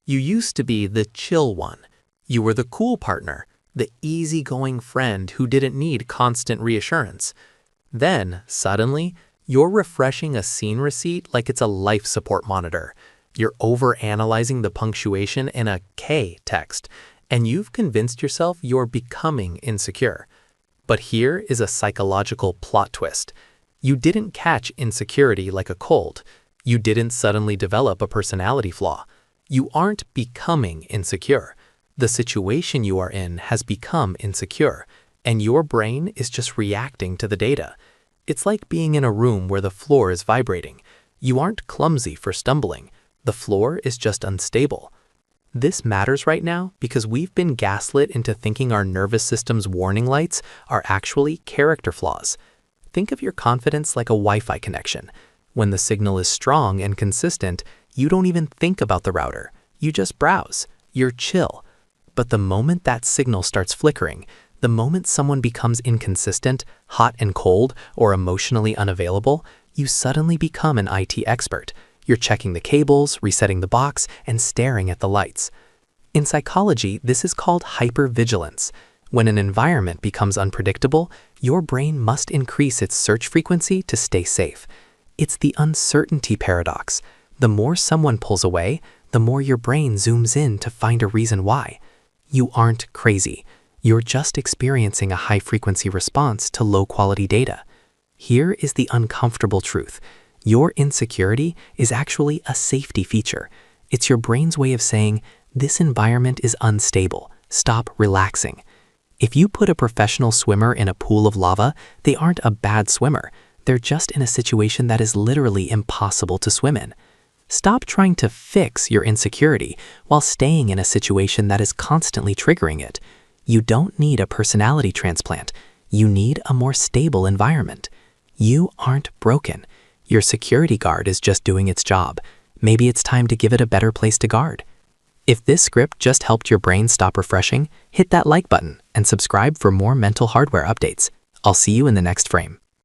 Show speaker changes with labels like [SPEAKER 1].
[SPEAKER 1] You used to be the chill one. You were the cool partner, the easygoing friend who didn't need constant reassurance. Then, suddenly, you're refreshing a scene receipt like it's a life support monitor. You're overanalyzing the punctuation in a K text, and you've convinced yourself you're becoming insecure. But here is a psychological plot twist. You didn't catch insecurity like a cold. You didn't suddenly develop a personality flaw. You aren't becoming insecure. The situation you are in has become insecure, and your brain is just reacting to the data. It's like being in a room where the floor is vibrating. You aren't clumsy for stumbling. The floor is just unstable. This matters right now because we've been gaslit into thinking our nervous system's warning lights are actually character flaws. Think of your confidence like a Wi-Fi connection. When the signal is strong and consistent, you don't even think about the router. You just browse. You're chill. But the moment that signal starts flickering, the moment someone becomes inconsistent, hot and cold, or emotionally unavailable, you suddenly become an IT expert. You're checking the cables, resetting the box, and staring at the lights. In psychology, this is called hypervigilance. When an environment becomes unpredictable, your brain must increase its search frequency to stay safe. It's the uncertainty paradox. The more someone pulls away, the more your brain zooms in to find a reason why. You aren't crazy. You're just experiencing a high-frequency response to low-quality data. Here is the uncomfortable truth. Your insecurity is actually a safety feature. It's your brain's way of saying, this environment is unstable. Stop relaxing. If you put a professional swimmer in a pool of lava, they aren't a bad swimmer. They're just in a situation that is literally impossible to swim in. Stop trying to fix your insecurity while staying in a situation that is constantly triggering it. You don't need a personality transplant. You need a more stable environment. You aren't broken. Your security guard is just doing its job. Maybe it's time to give it a better place to guard. If this script just helped your brain stop refreshing, hit that like button and subscribe for more mental hardware updates. I'll see you in the next frame.